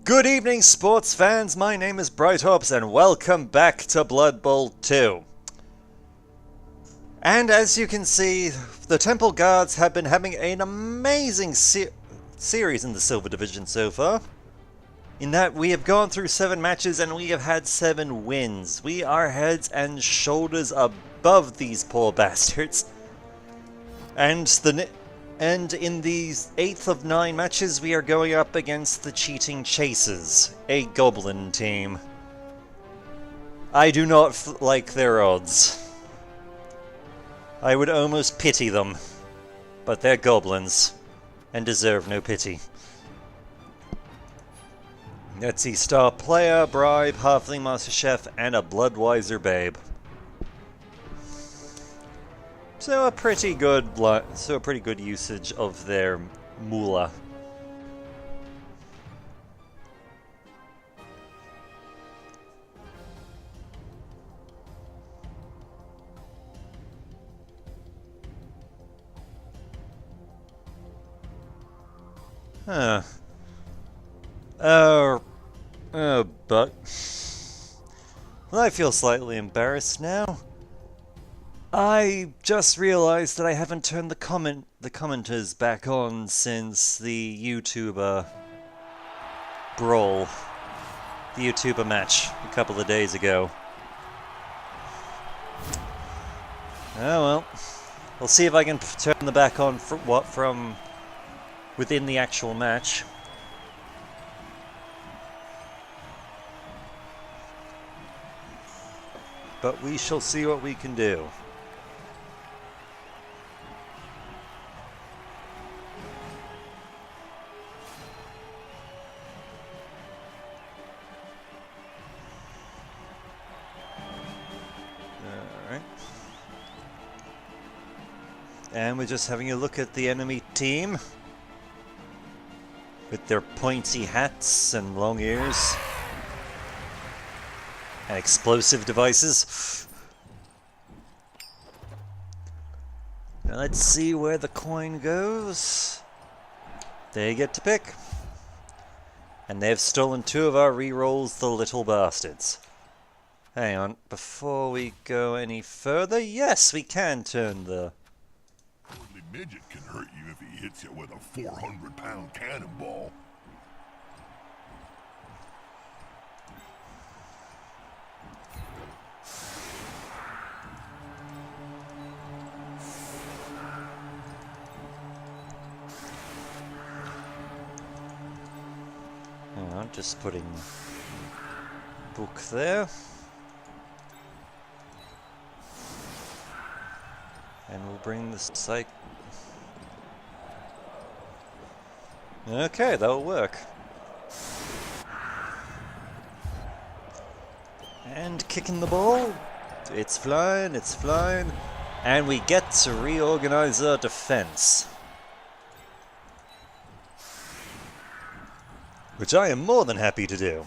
Good evening, sports fans. My name is Bright Hopes, and welcome back to Blood Bowl 2. And as you can see, the Temple Guards have been having an amazing series in the Silver Division so far. In that we have gone through 7 matches and we have had 7 wins. We are heads and shoulders above these poor bastards. And in these 8th of 9 matches, we are going up against the Cheating Chasers, a goblin team. I do not like their odds. I would almost pity them, but they're goblins, and deserve no pity. Let's see, star player, bribe, halfling master chef, and a bloodwiser babe. So a pretty good usage of their moolah. Huh. But well, I feel slightly embarrassed now. I just realized that I haven't turned the commenters back on since the YouTuber brawl, the YouTuber match a couple of days ago. Oh well, we'll see if I can turn them back on from within the actual match. But we shall see what we can do. Alright. And we're just having a look at the enemy team. With their pointy hats and long ears. And explosive devices. Now let's see where the coin goes. They get to pick. And they've stolen 2 of our rerolls, the little bastards. Hang on, before we go any further, yes, we can turn the... Worldly midget can hurt you if he hits you with a 400-pound cannonball. Hang on, just putting book there. And we'll bring the psych. Okay, that'll work. And kicking the ball. It's flying, it's flying. And we get to reorganize our defense. Which I am more than happy to do.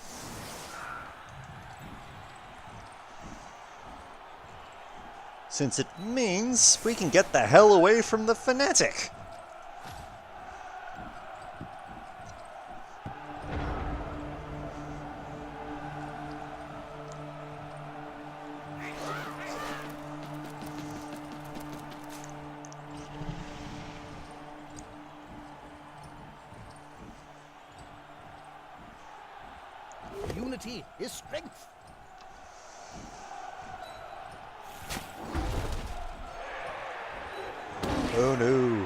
Since it means we can get the hell away from the fanatic. Unity is strength. Oh no.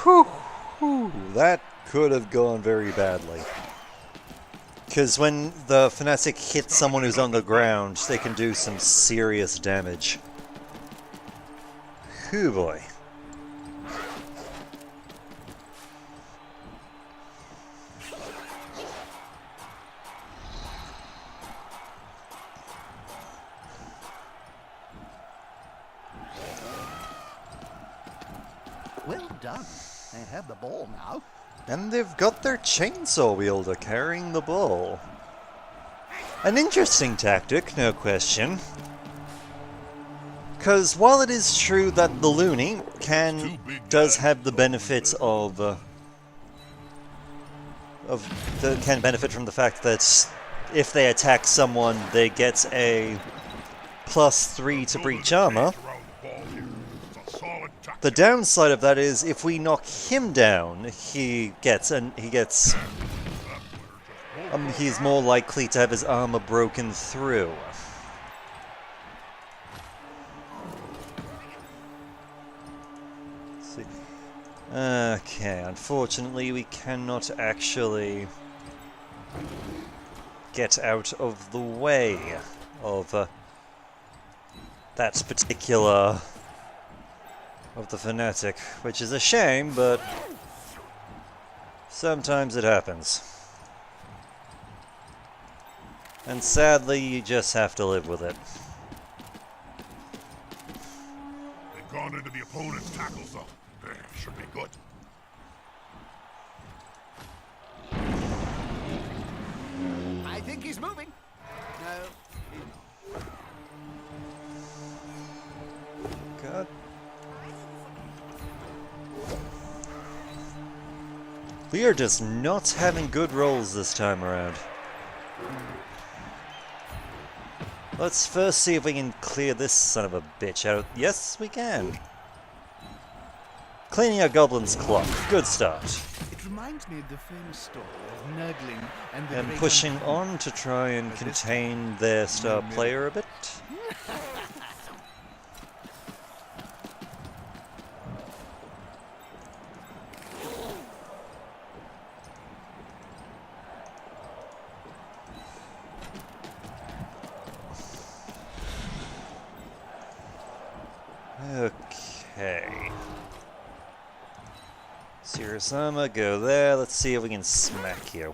Whew. That could have gone very badly. Because when the fanatic hits someone who's on the ground, they can do some serious damage. Whew boy. Well done. They have the ball now. And they've got their chainsaw wielder carrying the ball. An interesting tactic, no question. Because while it is true that the loony does have the benefits of can benefit from the fact that if they attack someone, they get a +3 to breach armor. The downside of that is if we knock him down, he's more likely to have his armor broken through. Let's see. Okay, unfortunately we cannot actually get out of the way of that particular of the fanatic, which is a shame, but sometimes it happens. And sadly, you just have to live with it. They've gone into the opponent's tackle zone. Should be good. I think he's moving. No, he's not. God. We are just not having good rolls this time around. Let's first see if we can clear this son of a bitch out. Yes, we can. Cleaning a goblin's clock. Good start. It reminds me of the famous story of Nurgling and the And great pushing uncle. on to try and contain their star player a bit. Okay. Serious armor, go there. Let's see if we can smack you.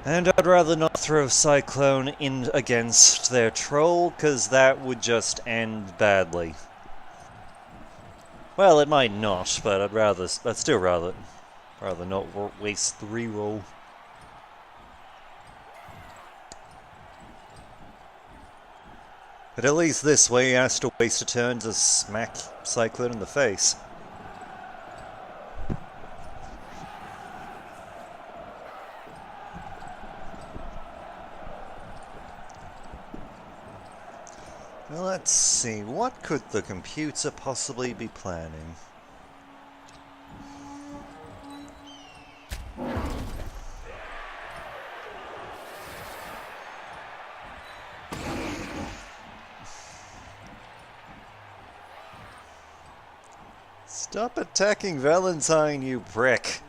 And I'd rather not throw Cyclone in against their troll, because that would just end badly. Well, it might not, but I'd still rather not waste the reroll. But at least this way he has to waste a turn to smack Cyclone in the face. Well, let's see, what could the computer possibly be planning? Stop attacking Valentine, you prick!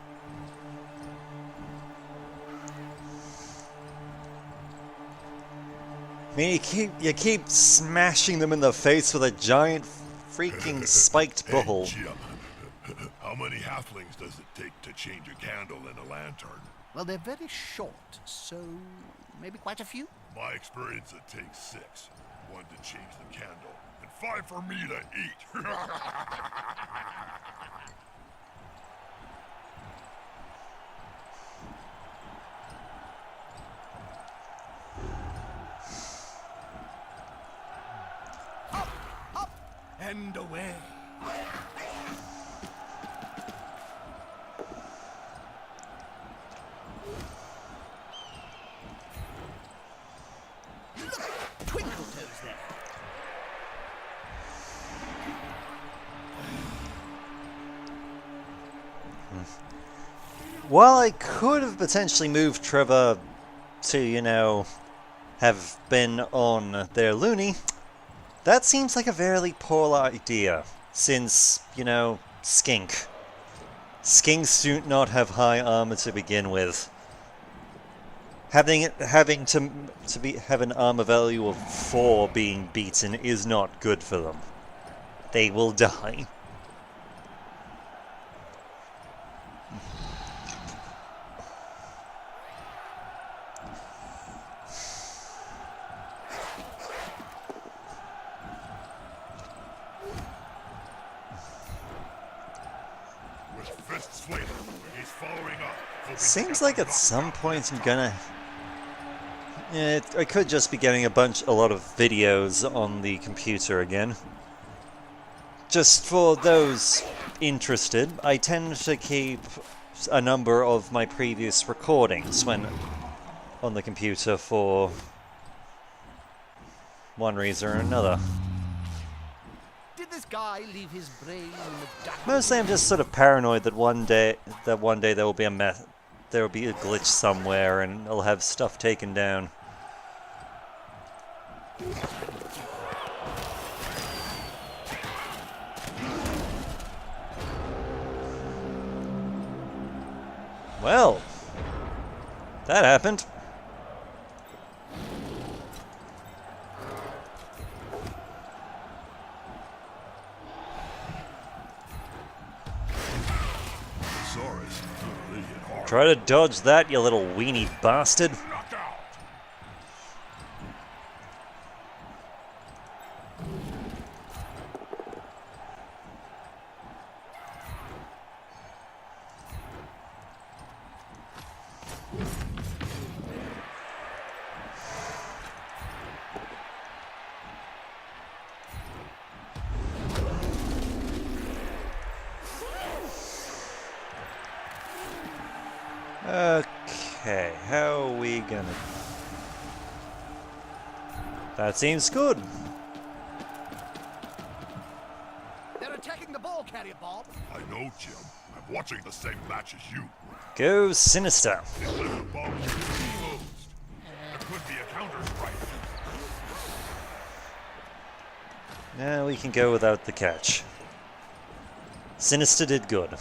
I mean, you keep smashing them in the face with a giant freaking spiked bubble. Hey, Jim, how many halflings does it take to change a candle in a lantern? Well, they're very short, so maybe quite a few. My experience, it takes 6. 1 to change the candle, and 5 for me to eat. And away. Twinkle toes there. While I could have potentially moved Trevor to, you know, have been on their loony, that seems like a very poor idea, since, you know, Skink. Skinks do not have high armor to begin with. Having have an armor value of 4 being beaten is not good for them. They will die. With fists flailing, he's following up. hoping to Seems get like the at some knockout. point I'm gonna Yeah, I could just be getting a lot of videos on the computer again. Just for those interested, I tend to keep a number of my previous recordings when on the computer for one reason or another. Did this guy leave his brain in the dark? Mostly I'm just sort of paranoid that one day there will be there will be a glitch somewhere and I'll have stuff taken down. Well, that happened. Try to dodge that, you little weenie bastard. Okay, how are we gonna... That seems good. They're attacking the ball carrier, Bob. I know, Jim. I'm watching the same match as you. Go Sinister. If the ball is closed, there could be a counter-strike. Now we can go without the catch. Sinister did good.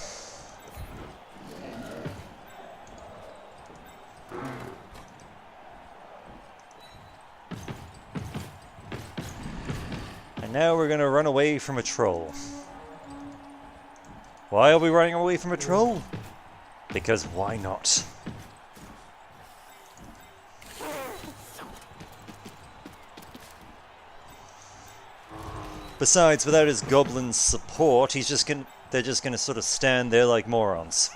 And now we're gonna run away from a troll. Why are we running away from a troll? Because why not? Besides, without his goblin support, they're just gonna sort of stand there like morons.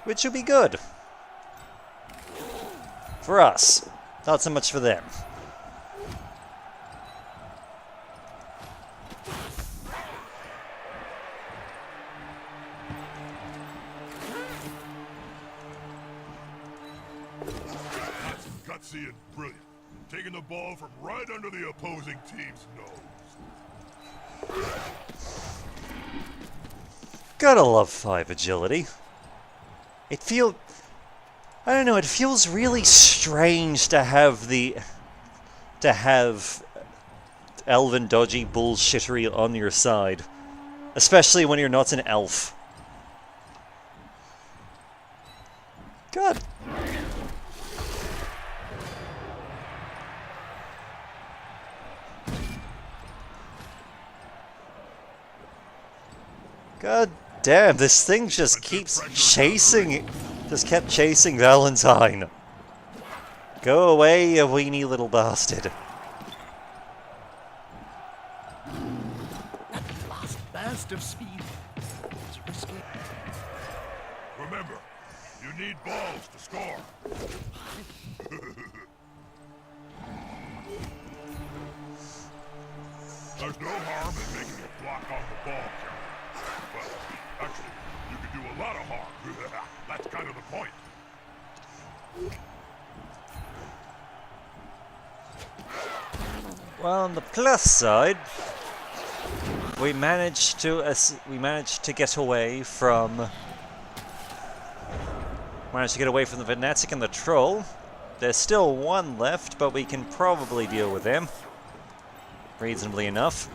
Which will be good. For us. Not so much for them. That's gutsy and brilliant. Taking the ball from right under the opposing team's nose. Gotta love 5 agility. I don't know, it feels really strange to have elven dodgy bullshittery on your side. Especially when you're not an elf. God. God damn, this thing just keeps chasing... Just kept chasing Valentine. Go away, you weenie little bastard. That last burst of speed was risky. Remember, you need balls to score. There's no harm in making a block on the ball carrier. But actually, you can do a lot of harm. That's kind of the point. Well, on the plus side, we managed to get away from the Venetic and the Troll. There's still one left, but we can probably deal with him reasonably enough.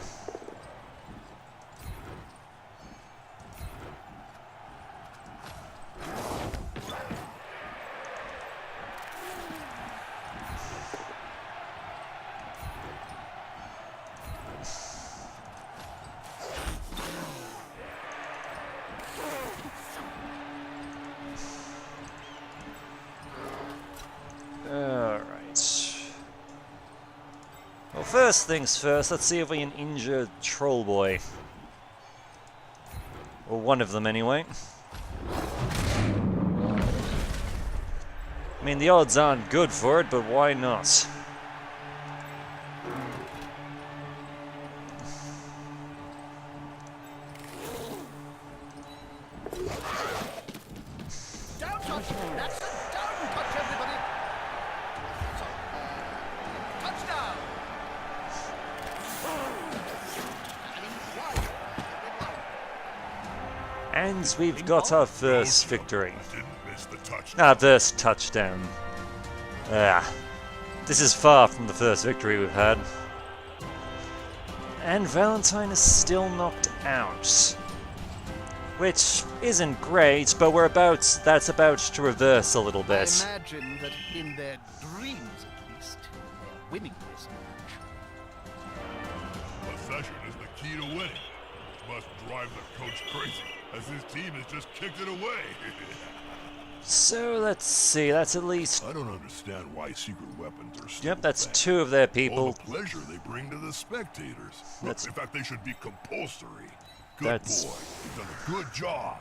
Alright. Well, first things first, let's see if we can injure Troll Boy. Or one of them, anyway. I mean, the odds aren't good for it, but why not? Down touch. That's a down touch, everybody. So, touchdown. And we've got our first victory. Didn't miss the touchdown. Our first touchdown. This is far from the first victory we've had. And Valentine is still knocked out. Which isn't great, but that's about to reverse a little I bit. imagine that in their dreams, at least, they're winning this match. Possession is the key to winning. Must drive the coach crazy, as his team has just kicked it away. So let's see, that's at least... I don't understand why secret weapons are still Yep, that's banned. 2 of their All people. the pleasure they bring to the spectators. That's- In fact, they should be compulsory. Good That's- boy. You've done a good job.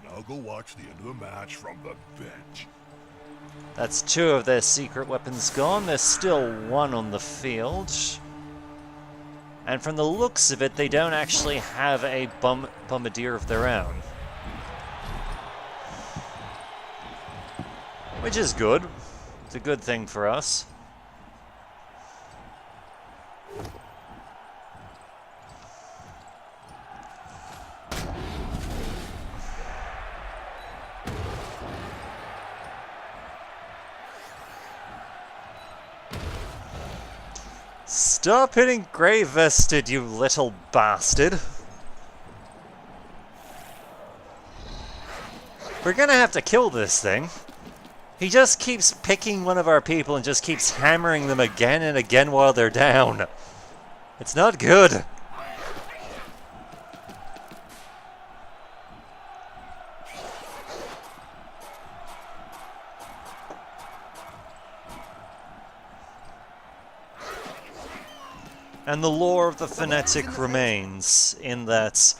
Now go watch the end of the match from the bench. That's 2 of their secret weapons gone. There's still 1 on the field. And from the looks of it, they don't actually have a bombardier of their own. Which is good. It's a good thing for us. Stop hitting Grey-Vested, you little bastard. We're gonna have to kill this thing. He just keeps picking one of our people and just keeps hammering them again and again while they're down. It's not good. And the lore of the fanatic remains in that,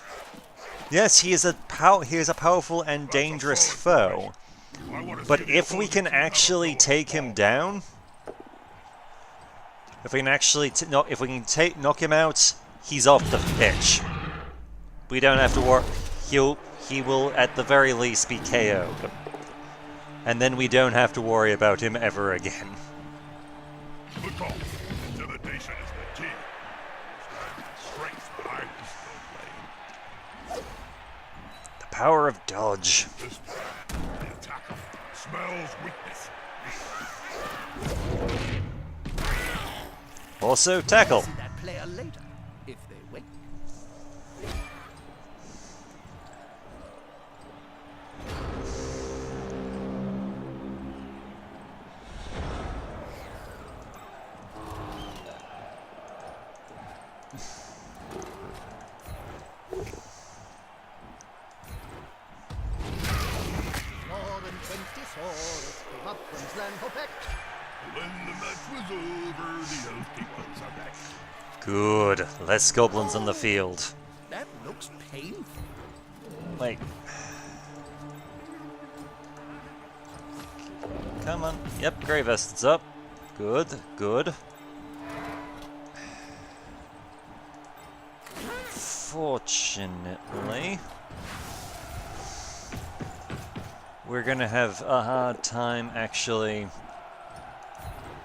yes, he is a powerful and dangerous foe. But if we can actually take him down, if we can actually knock him out, he's off the pitch. We don't have to worry. He will at the very least be KO'd, and then we don't have to worry about him ever again. Good call. Intimidation is the key. Strength behind this play. The power of dodge. This time, the attacker smells weakness. Also tackle. See that player later, if they wait. When the match was over, the elf people are back. Good. Less goblins on the field. That looks painful. Wait. Come on. Yep, Grey Vested's up. Good, good. Fortunately, we're gonna have a hard time actually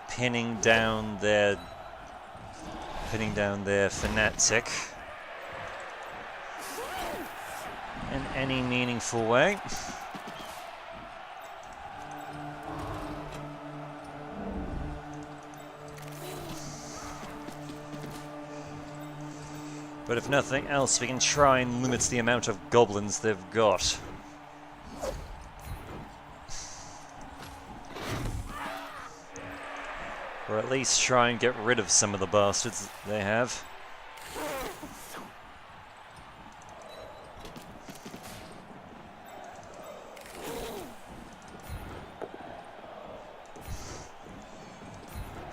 pinning down their fanatic in any meaningful way. But if nothing else, we can try and limit the amount of goblins they've got. Or at least try and get rid of some of the bastards they have.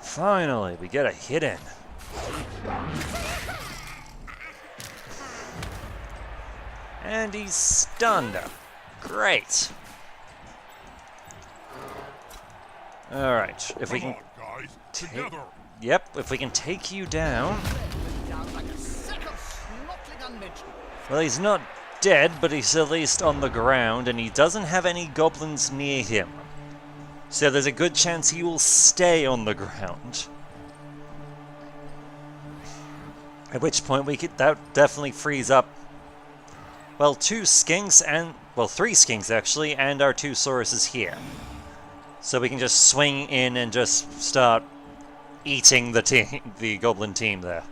Finally, we get a hit in. And he's stunned. Great. Alright, if we Come can... on, guys. Together. Yep, if we can take you down... Went down like a sack of snortling unmentioned. Well, he's not dead, but he's at least on the ground, and he doesn't have any goblins near him. So there's a good chance he will stay on the ground. At which point that definitely frees up, well, 2 skinks and, well, 3 skinks actually, and our 2 sauruses here. So we can just swing in and just start eating the goblin team there.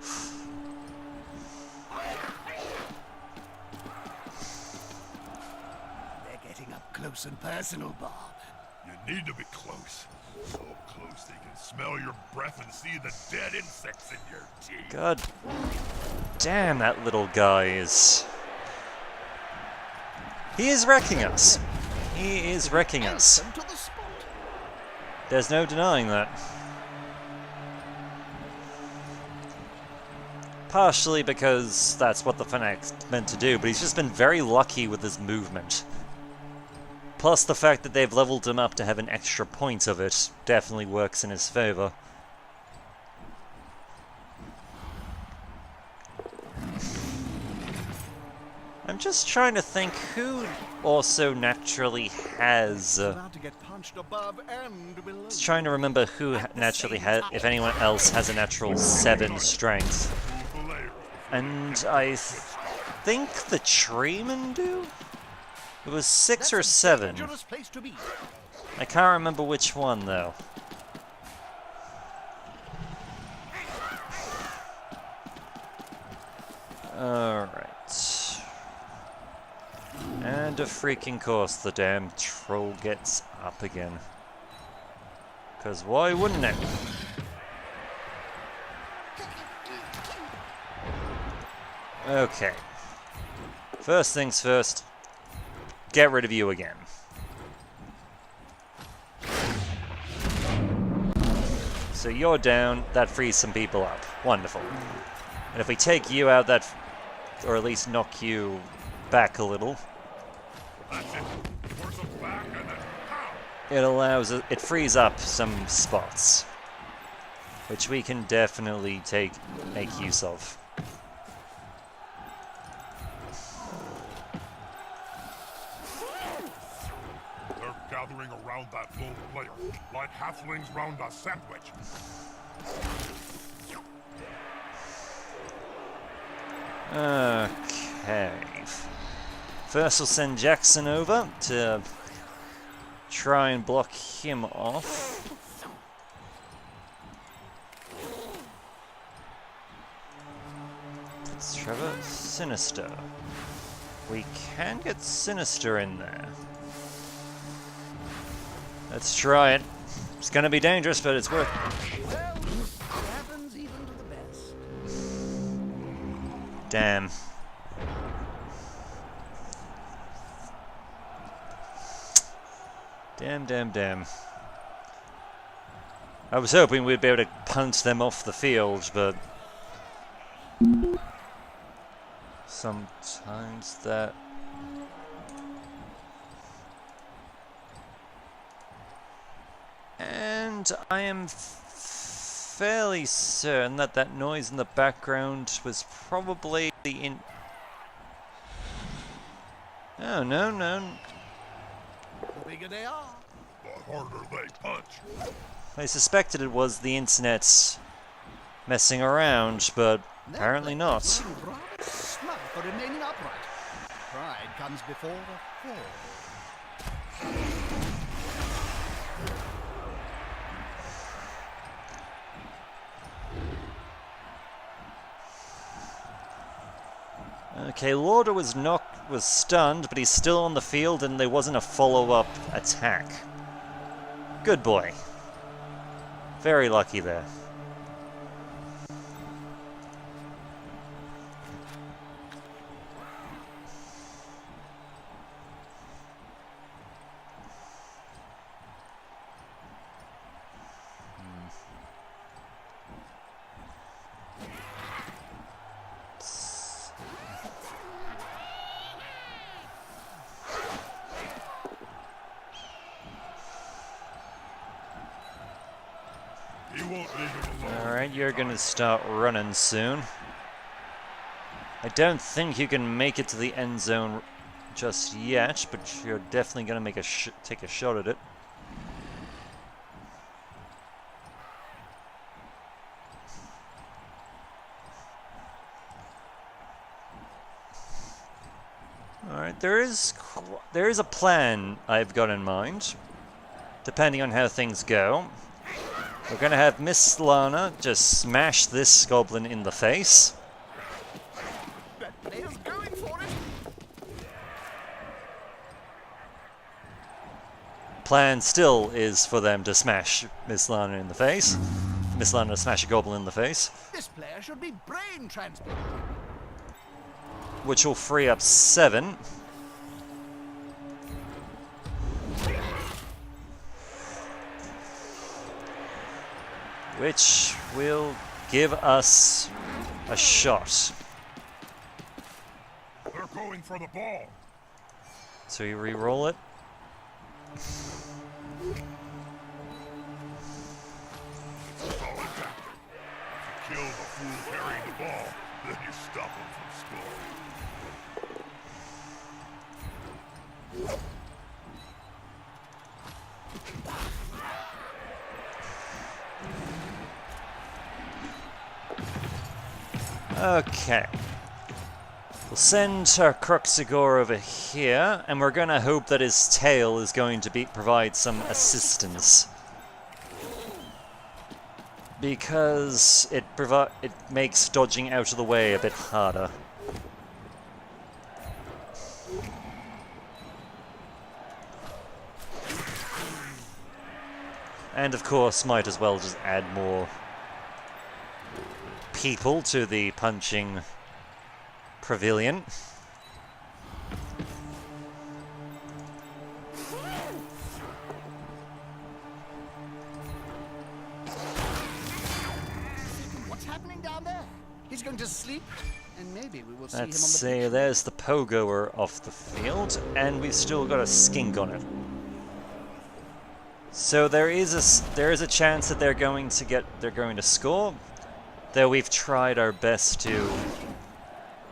They're getting up close and personal, Bob. You need to be close. So close they can smell your breath and see the dead insects in your teeth. God damn, that little guy is... He is wrecking us. He is wrecking us. Them to the spot. There's no denying that. Partially because that's what the Fanac's meant to do, but he's just been very lucky with his movement. Plus the fact that they've leveled him up to have an extra point of it definitely works in his favor. I'm just trying to think who also naturally has... About to get punched above and below. Just trying to remember who naturally has, if anyone else has a natural 7 strength. And I think the treemen do? It was 6 or 7. Dangerous place to be. I can't remember which one though. Alright. And of freaking course the damn troll gets up again. 'Cause why wouldn't it? Okay. First things first, get rid of you again. So you're down, that frees some people up. Wonderful. And if we take you out, that, or at least knock you back a little, it frees up some spots, which we can definitely make use of. They're gathering around that lone player, like halflings round a sandwich. Okay. First we'll send Jackson over to try and block him off. It's Trevor. Sinister. We can get Sinister in there. Let's try it. It's gonna be dangerous, but it's worth it. Well, it happens even to the best. Damn. Damn. I was hoping we'd be able to punch them off the field, but sometimes that... And I am fairly certain that that noise in the background was probably the Oh, no. The bigger they are. The harder they punch. I suspected it was the internet messing around, but apparently not. Rather smug for remaining upright. Pride comes before the fall. Okay, Lauder was stunned, but he's still on the field, and there wasn't a follow-up attack. Good boy. Very lucky there. He won't leave him alone. Alright, you're gonna start running soon. I don't think you can make it to the end zone just yet, but you're definitely gonna make take a shot at it. Alright, there is a plan I've got in mind, depending on how things go. We're gonna have Miss Lana just smash this goblin in the face. That player's going for it. Plan still is for them to smash Miss Lana in the face. Miss Lana to smash a goblin in the face. This player should be brain transplanted. Which will free up 7. Which will give us a shot. They're going for the ball. So you re-roll it. Solid tactic. Kill the fool carrying the ball, then you stop him from scoring. Okay. We'll send our Cruxigor over here, and we're gonna hope that his tail is going to provide some assistance. Because it makes dodging out of the way a bit harder. And of course, might as well just add more people to the punching pavilion. What's happening down there? He's going to sleep, and maybe we will see him on the Let's say pitch. there's the pogoer off the field, and we've still got a skink on it. So there is a chance that they're going to score, though we've tried our best to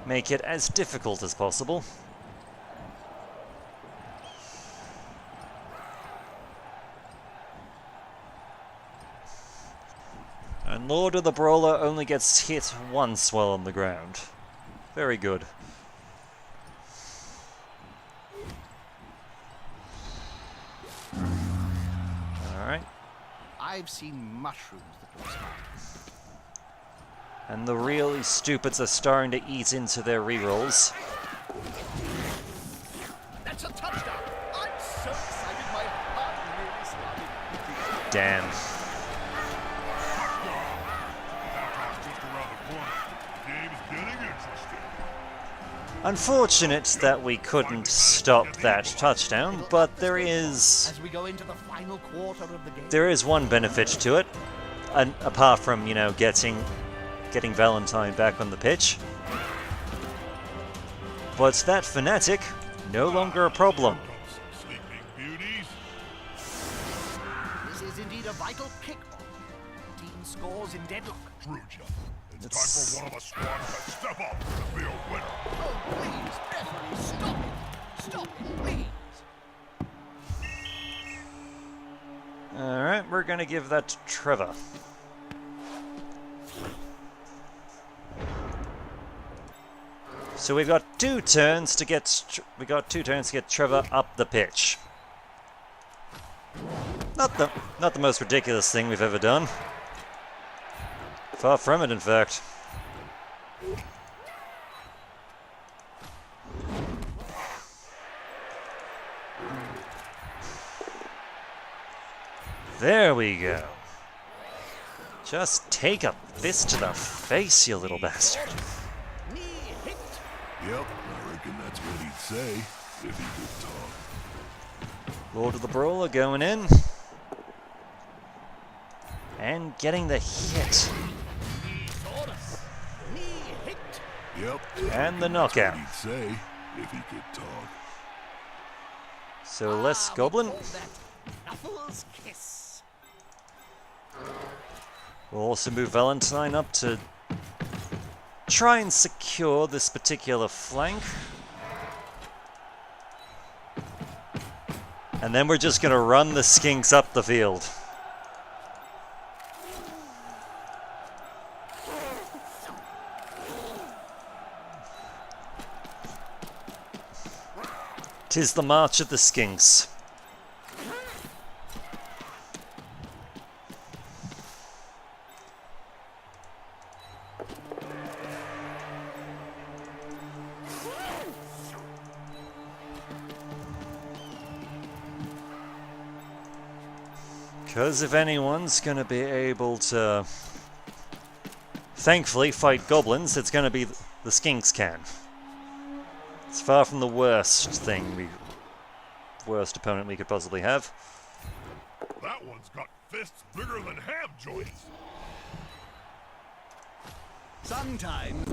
make it as difficult as possible. And Lord of the Brawler only gets hit once while on the ground. Very good. Alright. I've seen mushrooms that look smart. And the really stupids are starting to eat into their rerolls. That's a touchdown! I'm so excited my heart really started beating. Damn. Halftime just around the corner. Game's getting interesting. Unfortunate that we couldn't stop that touchdown, but there is As we go into the final quarter of the game. there is one benefit to it, and apart from, you know, getting Valentine back on the pitch. But that fanatic, no longer a problem. Sleeping beauties. This is indeed a vital kickball. The team scores in deadlock. Screwed you. It's time for one of the squad to step up and be a winner. Oh, please, referee, stop it! Stop it, please! Alright, we're gonna give that to Trevor. So we've got two turns to get Trevor up the pitch. Not the most ridiculous thing we've ever done. Far from it, in fact. There we go. Just take a fist to the face, you little bastard. Knee hit! Yep, I reckon that's what he'd say if he could talk. Lord of the Brawler going in. And getting the hit. Knee hit! Yep. And the knockout. He'd say if he could talk. So less Goblin. Call that Knuckles kiss. We'll also move Valentine up to try and secure this particular flank. And then we're just going to run the skinks up the field. Tis the march of the skinks. Because if anyone's going to be able to, thankfully, fight goblins, it's going to be the skinks can. It's far from the worst opponent we could possibly have. That one's got fists bigger than ham joints. Sometimes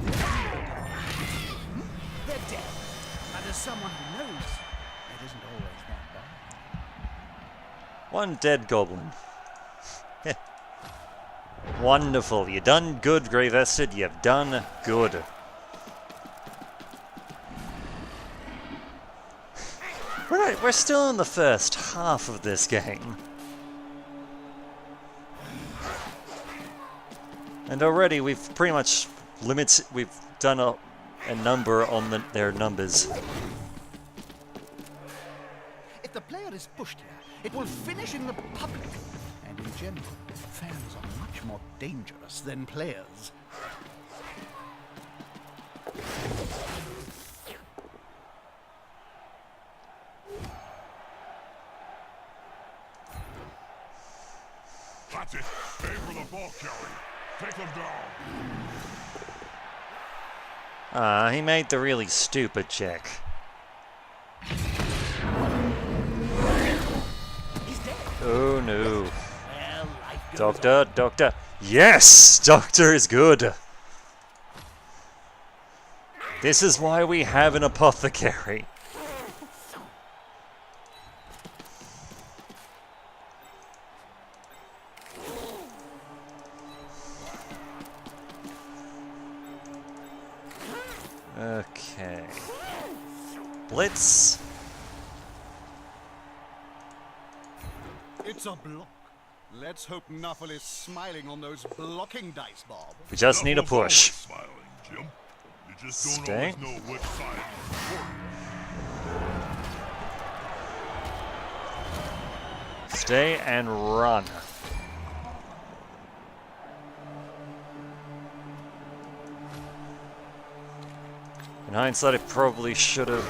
they're dead. And as someone who knows, it isn't always that bad. One dead goblin. Wonderful. You done good, Grey Vested. You've done good. Right, we're still in the first half of this game. And already we've pretty much we've done a number on their numbers. If the player is pushed here, it will finish in the public. And in general, fans are much more dangerous than players. That's it. Aim for the ball carrier. Take them down. He made the really stupid check. He's dead. Oh no. Well, life goes Doctor, Doctor. Yes! Doctor is good. This is why we have an apothecary. Okay. Blitz. It's a block. Let's hope Nuffle is smiling on those blocking dice, Bob. We just need a Knuckles always push. Smiling, Jim. You just don't Stay. always know which side is important. Stay and run. In hindsight, I probably should have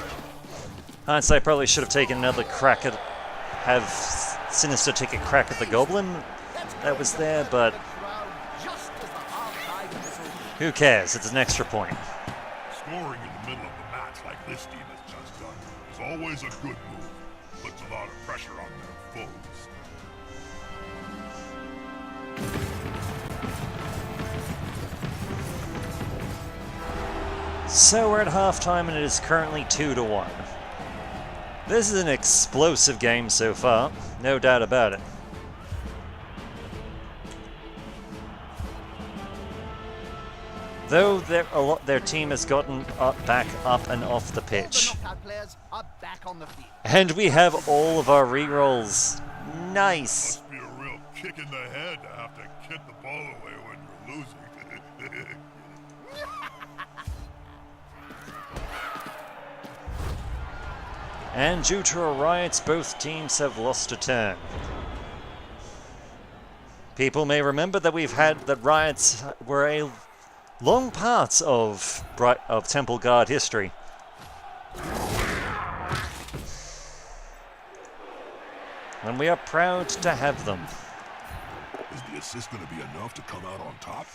taken another crack at, have Sinister take a crack at the goblin that was there, but who cares? It's an extra point. Scoring in the middle of the match like this team has just done is always a good move. Puts a lot of pressure on their foes. So we're at halftime, and it is currently 2-1. This is an explosive game so far, no doubt about it. Though their team has gotten back up and off the pitch. Players are back on the field. And we have all of our rerolls. Nice! Must be a real kick in the head to have to kick the ball away when you're losing. And due to a riot, both teams have lost a turn. People may remember that riots were a long part of Temple Guard history. And we are proud to have them. Is the assist going to be enough to come out on top?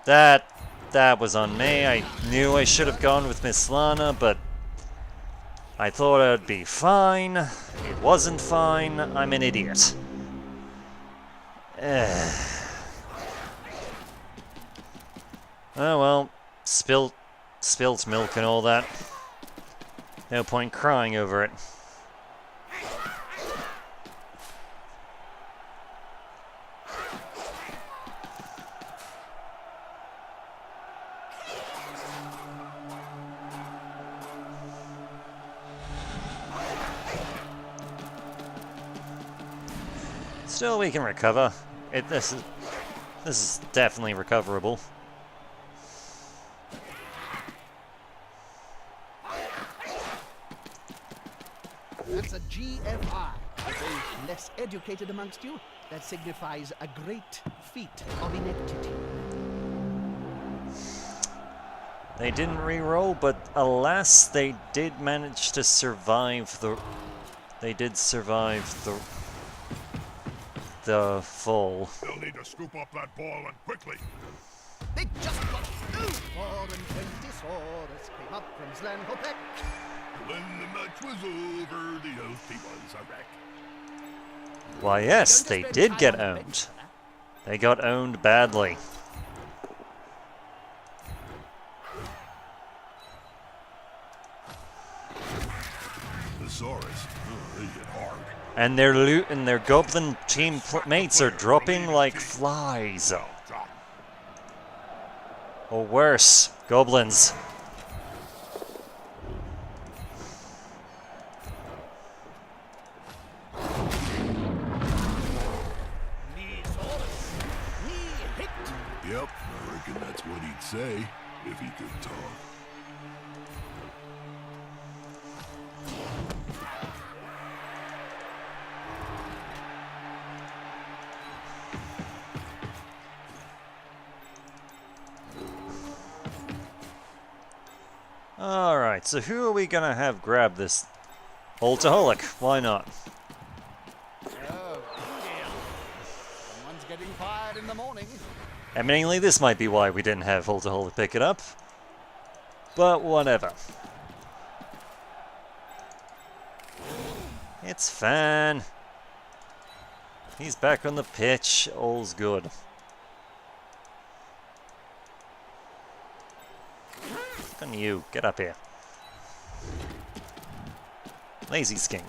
That was on me. I knew I should have gone with Miss Lana, but I thought I'd be fine. It wasn't fine. I'm an idiot. Oh well, spilt milk and all that. No point crying over it. Still, we can recover. This is definitely recoverable. That's a GFI. For those less educated amongst you, that signifies a great feat of ineptitude. They didn't re-roll, but alas, they did manage to survive the... They did survive the fall. They'll need to scoop up that ball and quickly. They just got 4 and 20 swords came up from Slanhopek. When the match was over, the Elfie was a wreck. Why yes, they did get owned. They got owned badly. Thesaurus, they hit hard. And their loot and their goblin team mates are dropping like flies. Or worse, goblins. Yep, I reckon that's what he'd say if he could talk. Alright, so who are we gonna have grab this? Alcoholic, why not? Oh, dear. Someone's getting fired in the morning. Eminently, this might be why we didn't have Alcoholic pick it up. But whatever. It's fine. He's back on the pitch, all's good. Look on you, get up here. Lazy skink.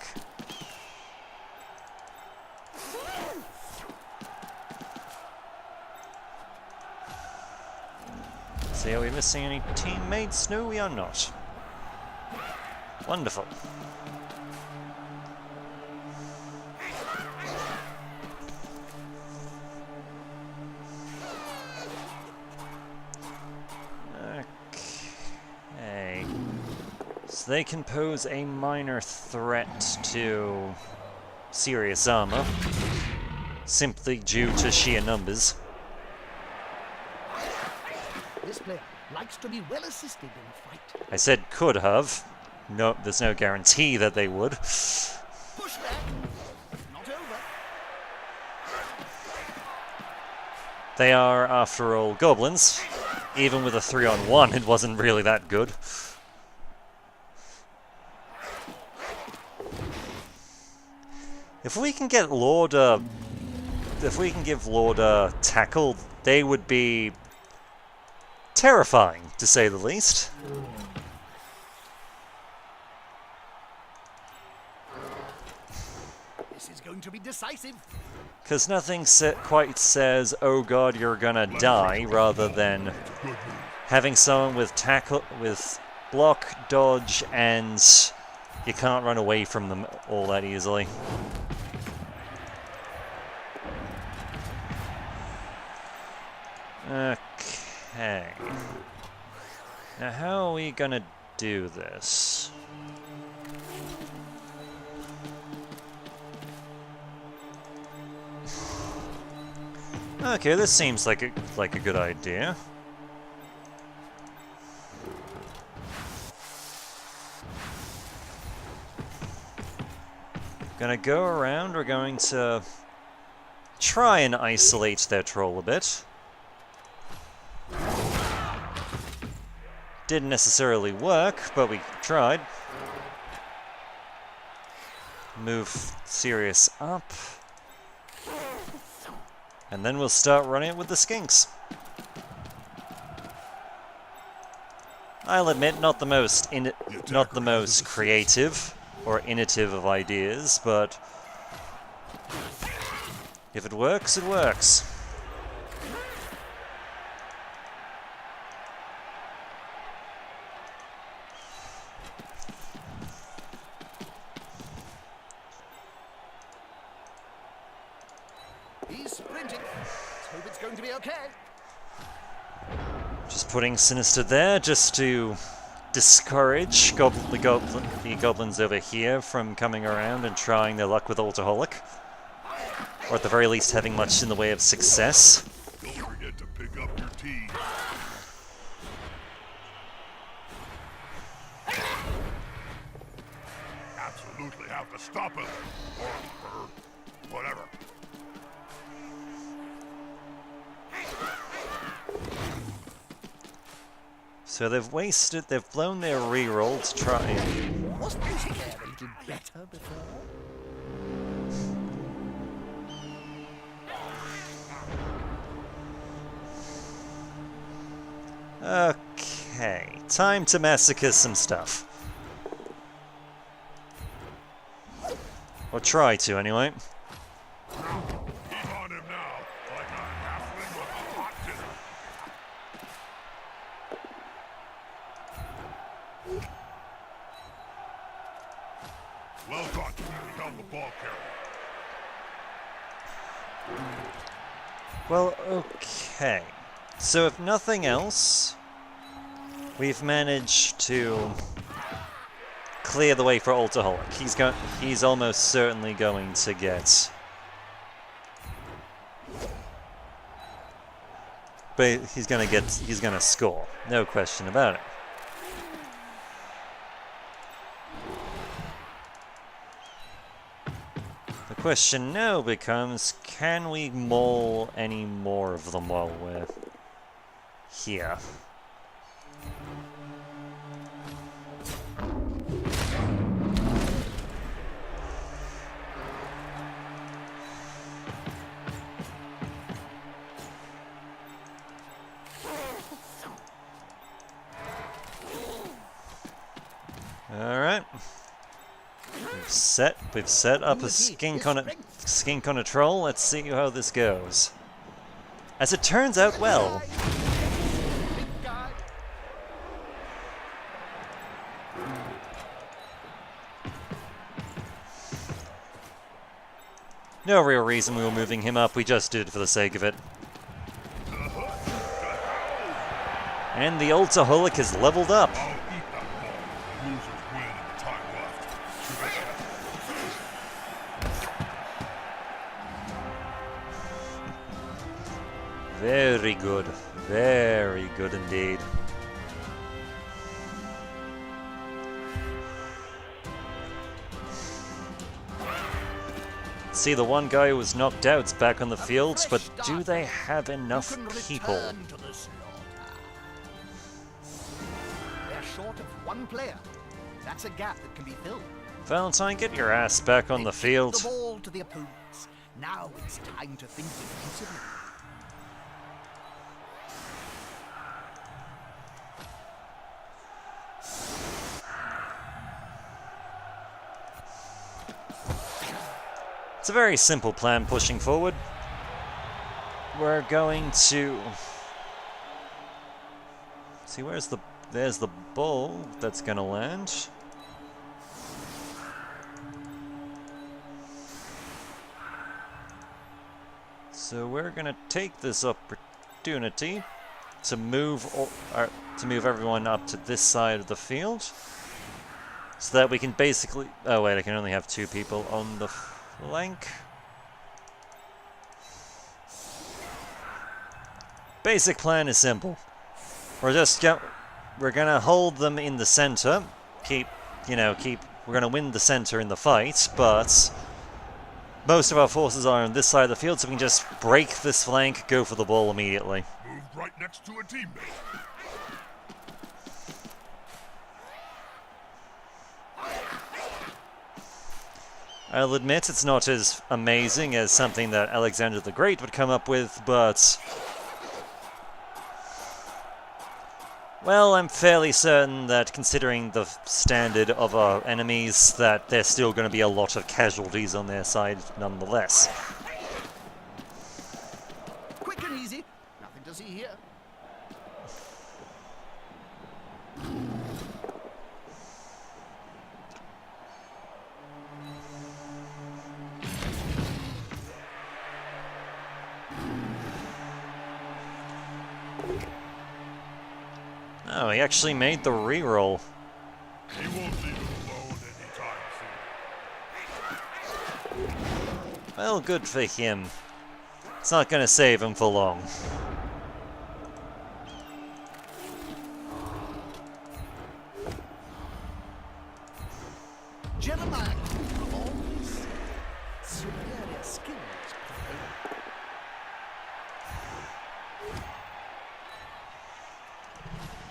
See, are we missing any teammates? No, we are not. Wonderful. Okay. So they can pose a minor threat to serious armor, simply due to sheer numbers. This player likes to be well assisted in a fight. I said could have. No, there's no guarantee that they would. Push back. Not over. They are, after all, goblins. Even with a 3-on-1, it wasn't really that good. If we can get Lord, if we can give Lord tackle, they would be terrifying, to say the least. This is going to be decisive. Because nothing quite says, oh god, you're gonna die, rather than having someone with tackle, with block, dodge, and you can't run away from them all that easily. Okay. Now how are we gonna do this? Okay, this seems like a good idea. Gonna go around, we're going to try and isolate their troll a bit. Didn't necessarily work, but we tried. Move Sirius up. And then we'll start running it with the skinks. I'll admit, not the most creative or innovative of ideas, but if it works, it works. He's sprinting. Let's hope it's going to be okay. Just putting Sinister there just to discourage the goblins over here from coming around and trying their luck with Alcoholic. Or at the very least having much in the way of success. Don't forget to pick up your tea. Absolutely have to stop it. Or her. Whatever. So they've blown their reroll to try and... Wasn't this player a little better before? Okay, time to massacre some stuff. Or try to, anyway. He's on him now, like a halfling with a hot dinner. Well done. You held the ball carrier. Well, okay. So if nothing else, we've managed to clear the way for Alcoholic. He's almost certainly going to get... But he's gonna score. No question about it. The question now becomes, can we maul any more of them while we're here? Alright. We've set up a skink on a troll. Let's see how this goes. As it turns out, well. No real reason we were moving him up, we just did it for the sake of it. And the Alcoholic has leveled up. I'll eat that ball. Losers win in the time left. Very good. Very good indeed. See, the one guy who was knocked out's back on the field, but do they have enough people? They're short of one player. That's a gap that can be filled. Valentine, get your ass back on the field. The ball to the opponents. Now it's time to think defensively. It's a very simple plan pushing forward. We're going to... See, there's the ball that's going to land. So we're going to take this opportunity to move everyone up to this side of the field. So that we can basically... Oh wait, I can only have 2 people on the flank. Basic plan is simple. We're gonna hold them in the center. We're gonna win the center in the fight, but most of our forces are on this side of the field, so we can just break this flank, go for the ball immediately. Moved right next to a teammate. I'll admit it's not as amazing as something that Alexander the Great would come up with, but... Well, I'm fairly certain that considering the standard of our enemies, that there's still going to be a lot of casualties on their side nonetheless. Quick and easy. Nothing to see here. he actually made the reroll. He won't leave it alone anytime soon. Well, good for him. It's not gonna save him for long. Jeremiah could always say superior skills prevail.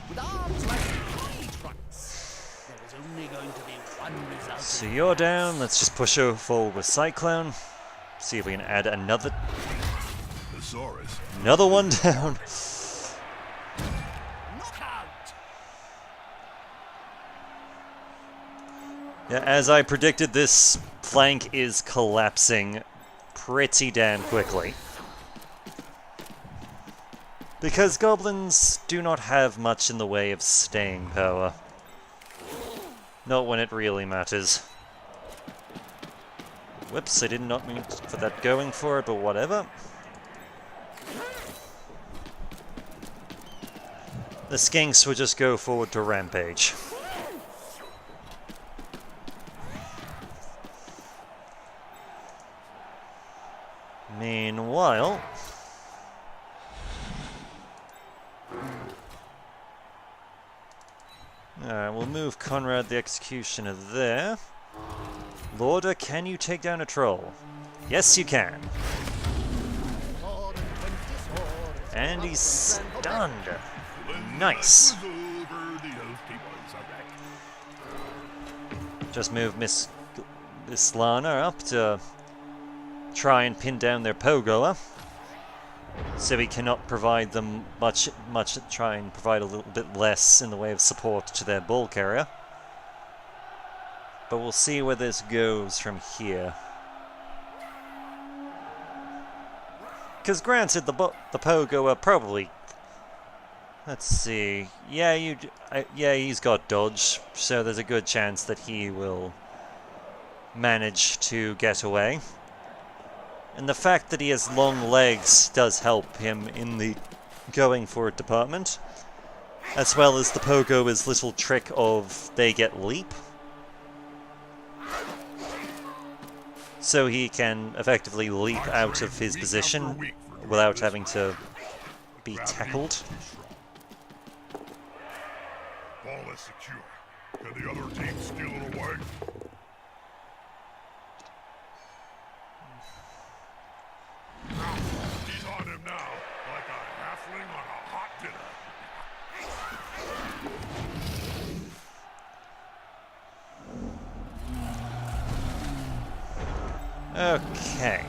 With arms like toy trucks, there is only going to be one result. So you're down. Let's just push her forward with Cyclone. See if we can add another Thesaurus. one down. Knockout! Yeah, as I predicted, this flank is collapsing pretty damn quickly. Because goblins do not have much in the way of staying power. Not when it really matters. Whoops, I did not mean for that going for it, but whatever. The skinks will just go forward to Rampage. Meanwhile... Alright, we'll move Conrad the Executioner there. Lorda, can you take down a troll? Yes, you can. And he's stunned. Nice. Just move Miss Lana up to try and pin down their Pogoer. So we cannot provide them much, try and provide a little bit less in the way of support to their ball carrier. But we'll see where this goes from here. Because granted, the Pogo are probably... Let's see... Yeah, he's got dodge, so there's a good chance that he will manage to get away. And the fact that he has long legs does help him in the going for it department. As well as the Pogo's little trick of they get leap. So he can effectively leap out of his position without having to be tackled. Ball is secure. Can the other team steal it away? He's on him now, like a halfling on a hot dinner. Okay.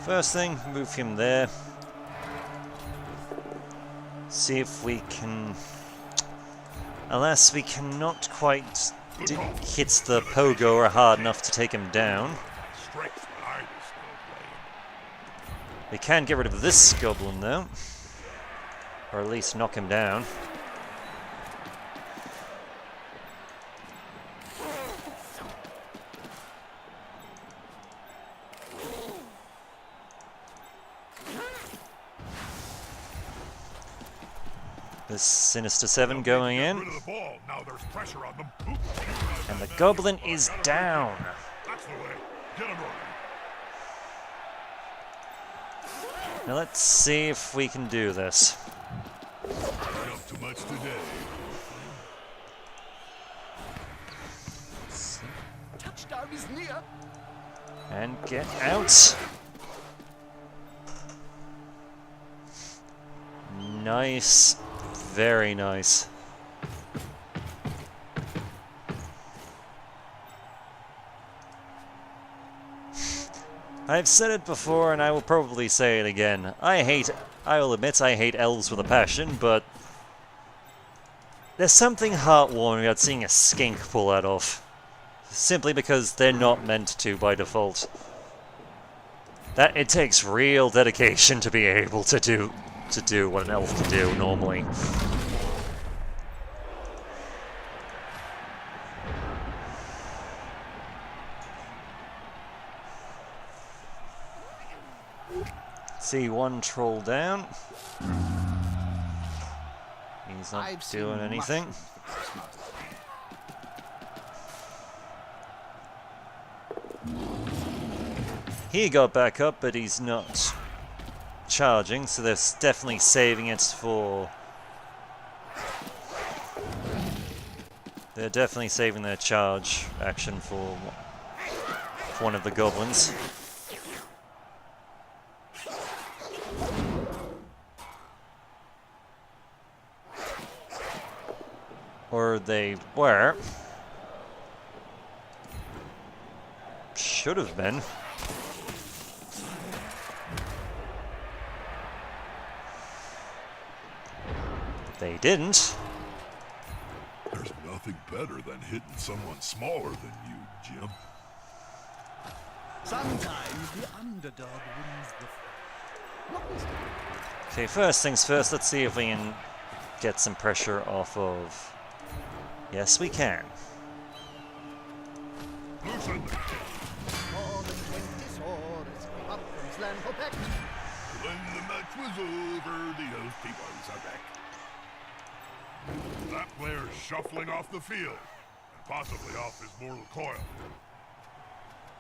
First thing, move him there. See if we can... Alas, we cannot quite hit the Pogoer hard enough to take him down. We can get rid of this goblin, though. Or at least knock him down. This Sinister 7 going in. And the goblin is down. That's the way. Get him running. Now let's see if we can do this. Not too much today. Touchdown is near. And get out. Nice. Very nice. I've said it before and I will probably say it again. I will admit I hate elves with a passion, but there's something heartwarming about seeing a skink pull that off. Simply because they're not meant to by default. That it takes real dedication to be able to do what an elf can do normally. See one troll down. He's not I've seen doing anything. mushrooms for Christmas. He got back up, but he's not charging, so they're definitely saving it for... They're definitely saving their charge action for one of the goblins. Or they were. Should have been. They didn't. There's nothing better than hitting someone smaller than you, Jim. Sometimes the underdog wins the fight. Not this time. Okay, first things first, let's see if we can get some pressure off of... Yes, we can. Loosen the More than 20 swords came up from Slanhopek. When the match was over, the old people are back. That player's shuffling off the field, and possibly off his mortal coil.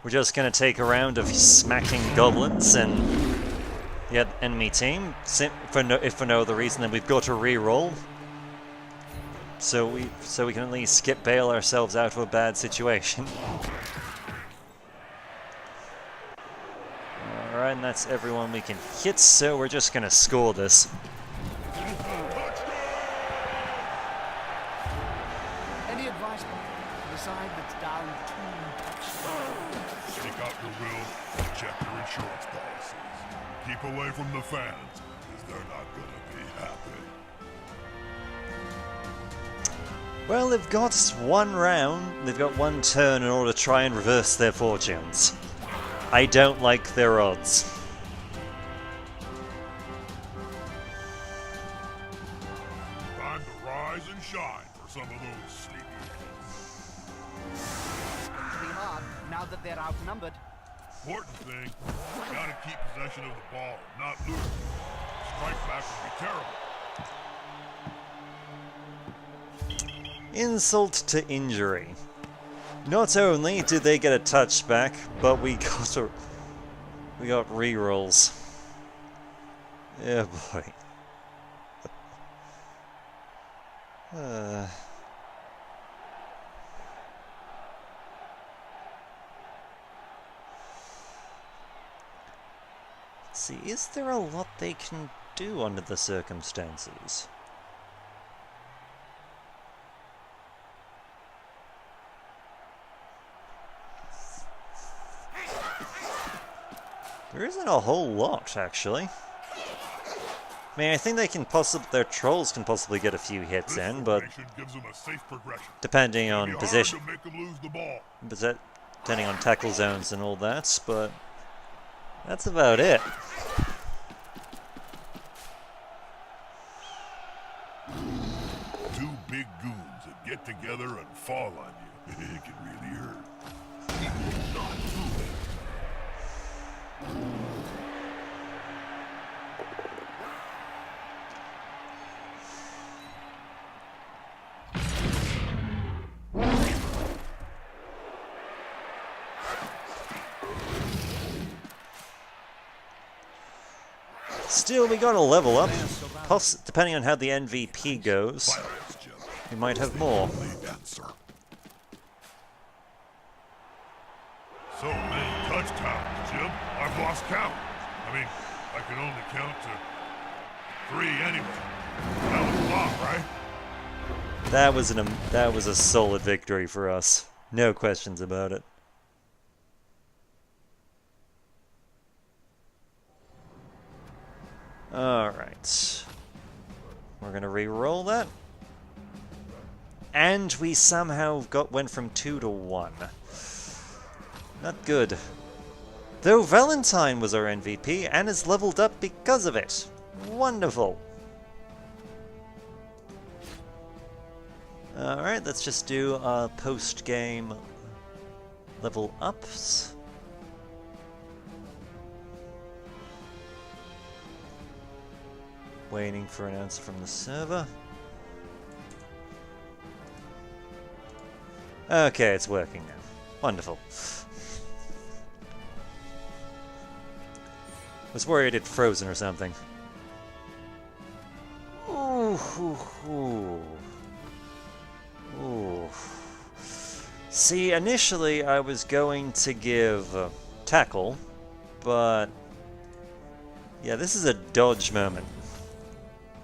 We're just gonna take a round of smacking goblins and the enemy team, if for no other reason than we've got to re-roll. So we can at least skip bail ourselves out of a bad situation. Alright, and that's everyone we can hit, so we're just gonna score this. Any advice on the side that's down 2 touchdowns? Stick out your will and check your insurance policies. Keep away from the fans, because they're not gonna be happy. Well, they've got one round, they've got one turn in order to try and reverse their fortunes. I don't like their odds. Time to rise and shine for some of those sleepy It's going to be hard now that they're outnumbered. Important thing, gotta keep possession of the ball, not lose it. Strike back would be terrible. Insult to injury. Not only did they get a touchback, but we got rerolls. Yeah, boy. Let's see, is there a lot they can do under the circumstances? There isn't a whole lot, actually. I mean, I think they can their trolls can possibly get a few hits This in, but formation gives them a safe progression. depending It'll on be hard position, to make them lose the ball. depending on tackle zones and all that, but that's about it. Two big goons that get together and fall on you. It can really hurt. Not moving. Still, we got a level up. Depending on how the MVP goes, Violence, Jim. we might have more. The answer. So many touchdowns, Jim. I've lost count. I mean, I can only count to 3 anyway. That was a lot, right? That was a solid victory for us. No questions about it. Alright. We're gonna re-roll that. And we somehow went from 2 to 1. Not good. Though Valentine was our MVP and is leveled up because of it. Wonderful. Alright, let's just do our post-game level ups. Waiting for an answer from the server. Okay, it's working now. Wonderful. Was worried it frozen or something. Ooh, ooh, ooh. Ooh. See, initially I was going to give tackle, but yeah, this is a dodge moment.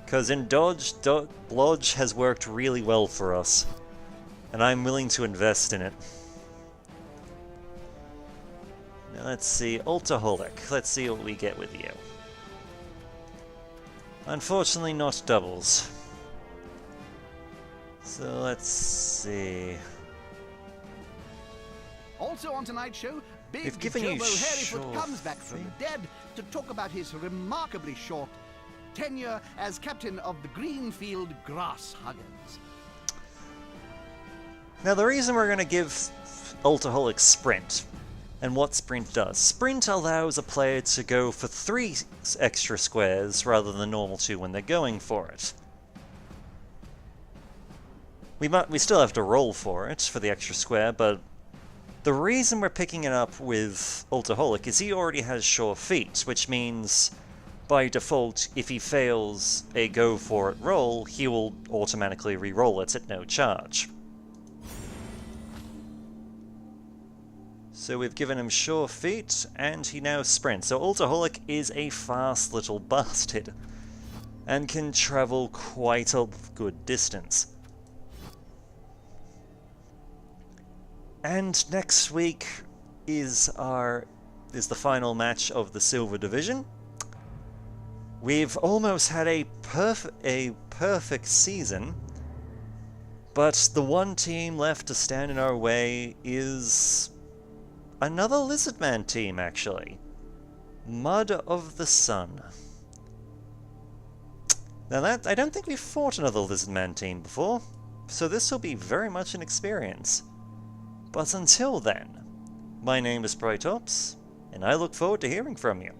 Because in dodge, blodge has worked really well for us, and I'm willing to invest in it. Now let's see, Ultaholic. Let's see what we get with you. Unfortunately, not doubles. So let's see. Also on tonight's show, Big We've given Jobo you Hairyfoot short comes back from the dead to talk about his remarkably short tenure as captain of the Greenfield Grass Huggers. Now the reason we're going to give Ultaholic Sprint, and what Sprint does. Sprint allows a player to go for 3 extra squares rather than the normal 2 when they're going for it. We still have to roll for it, for the extra square, but the reason we're picking it up with Ultaholic is he already has sure feet, which means by default, if he fails a go for it roll, he will automatically re-roll it at no charge. So we've given him sure feet, and he now sprints. So Ultaholic is a fast little bastard, and can travel quite a good distance. And next week is the final match of the Silver Division. We've almost had a perfect season, but the one team left to stand in our way is another Lizardman team, actually. Mud of the Sun. Now I don't think we've fought another Lizardman team before, so this will be very much an experience. But until then, my name is Britops, and I look forward to hearing from you.